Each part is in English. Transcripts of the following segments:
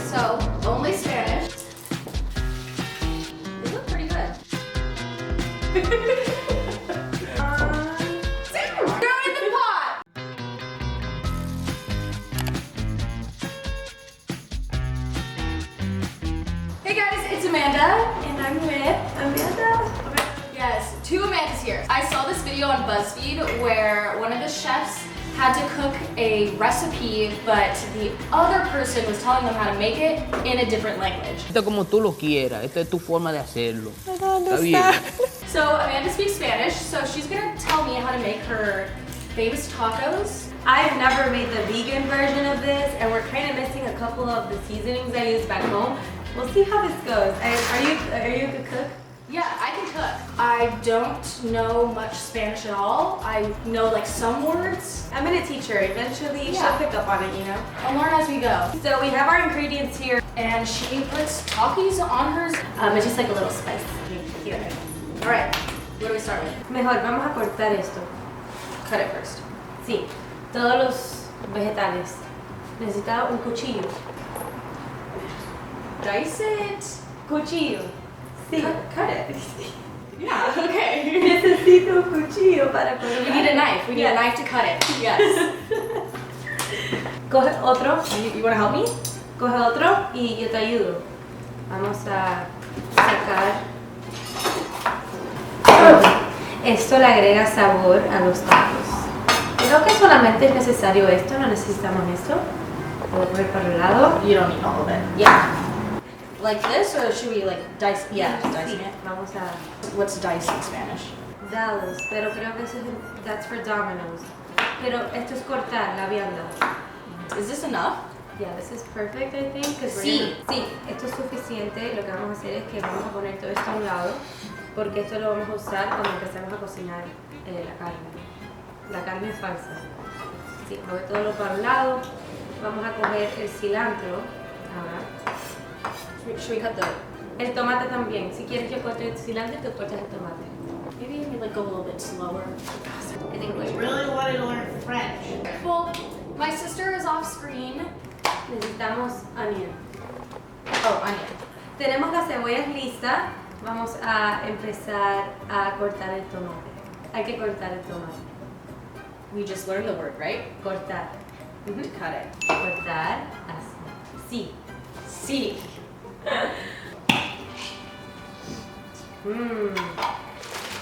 So, only Spanish. They look pretty good. Throw it in the pot! Hey guys, it's Amanda. And I'm with Amanda. Yes, two Amandas here. I saw this video on BuzzFeed where one of the chefs had to cook a recipe, but the other person was telling them how to make it in a different language. Esto como tú lo quieras, esta es tu forma de hacerlo. Está bien. So Amanda speaks Spanish, so she's gonna tell me how to make her famous tacos. I've never made the vegan version of this, and we're kind of missing a couple of the seasonings I use back home. We'll see how this goes. Are you a good cook? Yeah, I can cook. I don't know much Spanish at all. I know like some words. I'm gonna teach her. Eventually, Yeah. she'll pick up on it, you know? I'll learn as we go. So we have our ingredients here. And she puts Takis on hers. It's just like a little spice here. All right, what do we start with? Mejor, vamos a cortar esto. Cut it first. Sí, todos los vegetales. Necesita un cuchillo. Dice it. Cuchillo. Sí. Cut it. Yeah, okay. Necesito un cuchillo para cortar. We need a knife. We need a knife to cut it. Yes. Coge otro. You want to help me? Coge otro y yo te ayudo. Vamos a sacar. Esto le agrega sabor a los tacos. Creo que solamente es necesario esto, no necesitamos esto. Lo voy a poner para el lado. You don't need all of it. Yeah. Like this, or should we like dice? Yeah, just dicing Sí, it. vamos a What's dice in Spanish? dados, pero creo que eso es, that's for dominoes. Pero esto es cortar la vianda. Is this enough? Yeah, this is perfect, I think. Sí. Sí, esto es suficiente. Lo que vamos a hacer es que vamos a poner todo esto a un lado, porque esto lo vamos a usar cuando empecemos a cocinar la carne. La carne falsa. Sí, mueve todo lo para un lado. Vamos a coger el cilantro. Ahora. Should we cut the? El tomate también. Si quieres que corte el cilantro, tú cortas el tomate. Maybe we like go a little bit slower. En inglés. Really want to learn French. Well, my sister is off screen. Necesitamos onion. Oh, onion. Tenemos las cebollas listas. Vamos a empezar a cortar el tomate. Hay que cortar el tomate. We just learned the word, right? Cortar. To cut it. Cortar así. Sí. Sí.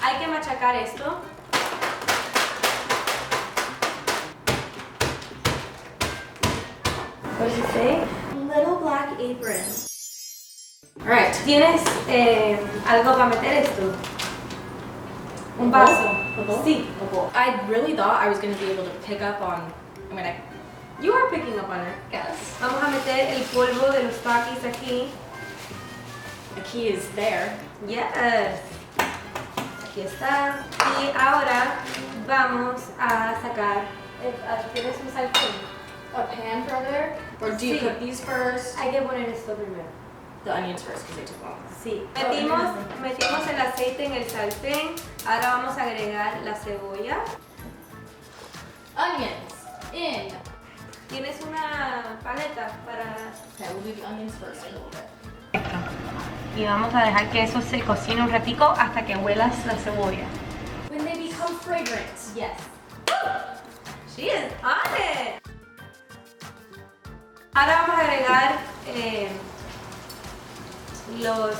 Hay que machacar esto. What did you say? Little black apron. All right. ¿Tienes algo para meter esto? Un vaso. Sí. I really thought I was going to be able to pick up on. I mean, You are picking up on it. guess. Vamos a meter el polvo de los takis aquí. The key is there. Yes. Aquí está. Y ahora vamos a sacar. ¿Tienes un sartén? A pan for there? Or do you Sí. cook these first? Hay que poner esto primero. The onions first because they took long. Sí. Metimos el aceite en el sartén. Ahora vamos a agregar la cebolla. Onions in. ¿Tienes una paleta para...? Okay, we'll do the onions first a little bit. Y vamos a dejar que eso se cocine un ratico hasta que huelas la cebolla. When they become fragrant. Yes. She is on it. Ahora vamos a agregar los...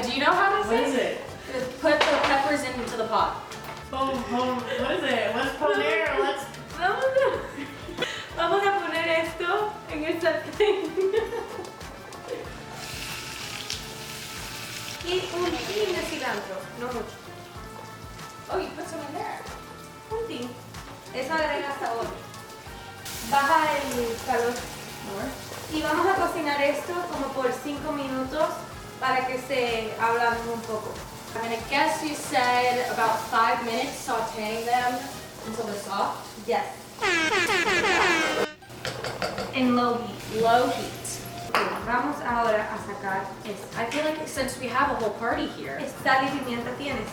Do you know how to What say is it? Put the peppers into the pot. What is it? What's poner? What's Vamos a poner esto en el sartén. Y un tin de cilantro, no mucho. Oh, you put some in there. Un tin. Eso agrega sabor. Baja el calor. More. Y vamos a cocinar esto como por 5 minutos para que se ablande un poco. I'm gonna guess you said about 5 minutes sauteing them until they're soft. Yes. En low heat. Low heat. Vamos ahora a sacar esto. I feel like since we have a whole party here. Sal y pimienta tienes.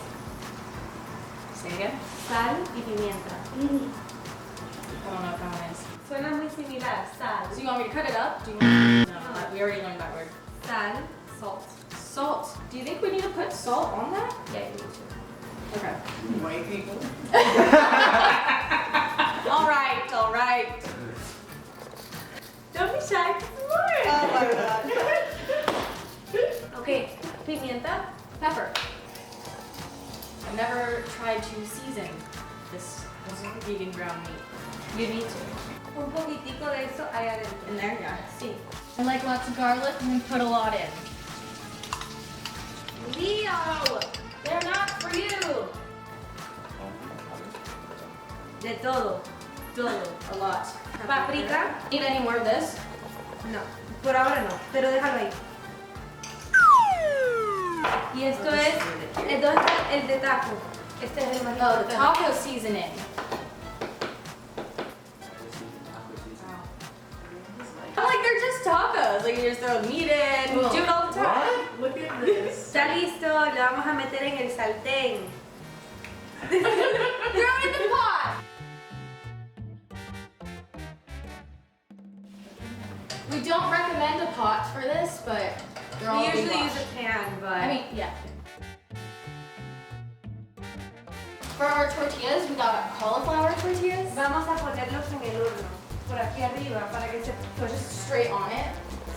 Say again? Sal y pimienta. I don't know if that one is. Suena muy similar. similar. Sal. So you want me to cut it up? Do you want... No, we already learned that word. Sal, salt. Salt. Do you think we need to put salt on that? Yeah, you need to. Okay. White people. All right. Don't be shy. Oh my god. Okay, pimienta. Pepper. I've never tried to season this vegan ground meat. You need to. Un poquitico de eso ahí adentro. In there, yeah. Sí. I like lots of garlic and we put a lot in. Leo! They're not for you! De todo. Todo. A lot. Paprika. Need any more of this? No. Por ahora no. Pero déjalo ahí. Y esto es. Entonces el de taco. Este es el más Oh, the importante. taco seasoning. I'm like, they're just tacos. Like, you just throw meat in. We do it all the time. What? Look at this. Está listo, lo vamos a meter en el sartén. Throw it in the pot. We don't recommend a pot for this, but they're all We big usually wash. use a pan, but. I mean, yeah. For our tortillas, we got cauliflower tortillas. Vamos a ponerlos en el horno. Por aquí arriba, para que se. So just straight on it.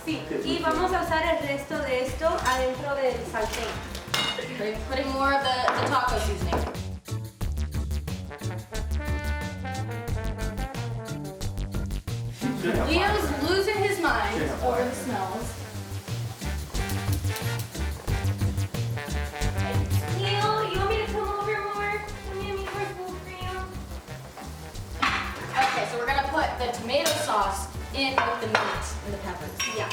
Sí. Y vamos a usar el resto de esto adentro del sartén. We're putting more of the taco seasoning. Leo's losing his mind over the smells. Neil, you want me to come over more? Let me make more full cream. Okay, so we're gonna put the tomato sauce in with the meat and the peppers. Yeah.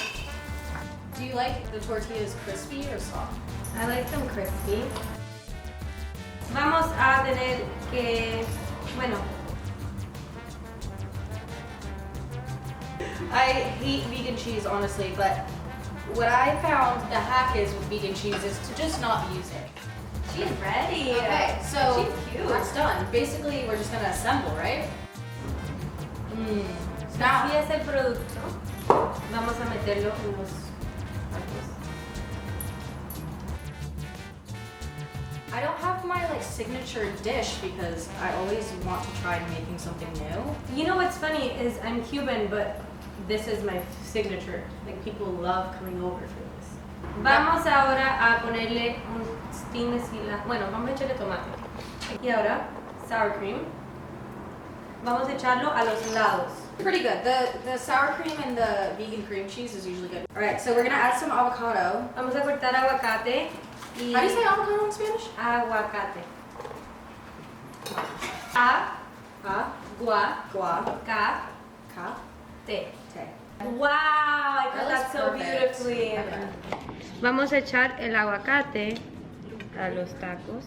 Do you like the tortillas crispy or soft? I like them crispy. Vamos a tener que. Bueno. I hate vegan cheese, honestly, but what I found the hack is with vegan cheese is to just not use it. She's ready. Okay, so She's cute. that's done. Basically, we're just gonna assemble, right? Now, Así es el producto. Vamos a meterlo en los tacos. I don't have my like signature dish because I always want to try making something new. You know what's funny is I'm Cuban, but this is my signature. Like people love coming over for this. Vamos ahora a ponerle un steam de cilantro. Bueno, vamos a echarle tomate. Y ahora sour cream. Vamos a echarlo a los lados. Pretty good. The sour cream and the vegan cream cheese is usually good. All right, so we're gonna add some avocado. Vamos a cortar aguacate y How do you say avocado in Spanish? aguacate. Gua. Aguacate. Ka. Te. Wow, I got That that was so perfect. beautifully. Okay. Vamos a echar el aguacate a los tacos.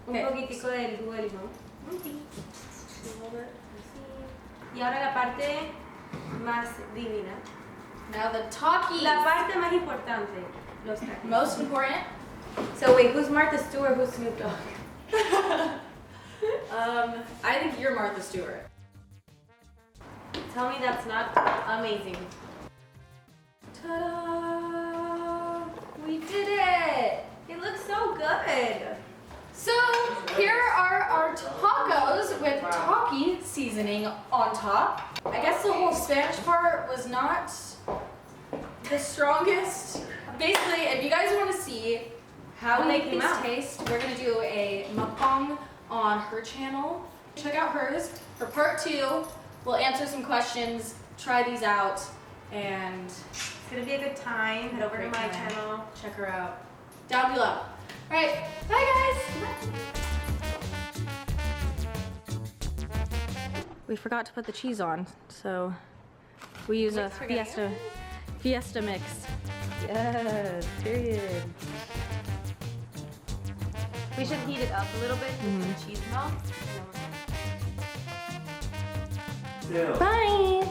Un Okay. poquitico del jugo de limón. Y ahora la parte más divina. Now the Takis. La parte más importante, los tacos. Most important. So wait, who's Martha Stewart? Who's Snoop Dogg? I think you're Martha Stewart. Tell me that's not amazing. Ta-da! We did it! It looks so good. So here are our tacos with Taki seasoning on top. I guess the whole Spanish part was not the strongest. Basically, if you guys want to see how we make came these out. taste, we're gonna do a mukbang on her channel. Check out hers. For part 2, we'll answer some questions, try these out, and It's gonna be a good time. Head over to Great my time. channel. check her out down below. All right, bye guys. We forgot to put the cheese on, so we use a Fiesta mix. Yes, period. We should heat it up a little bit so the cheese melts. Bye.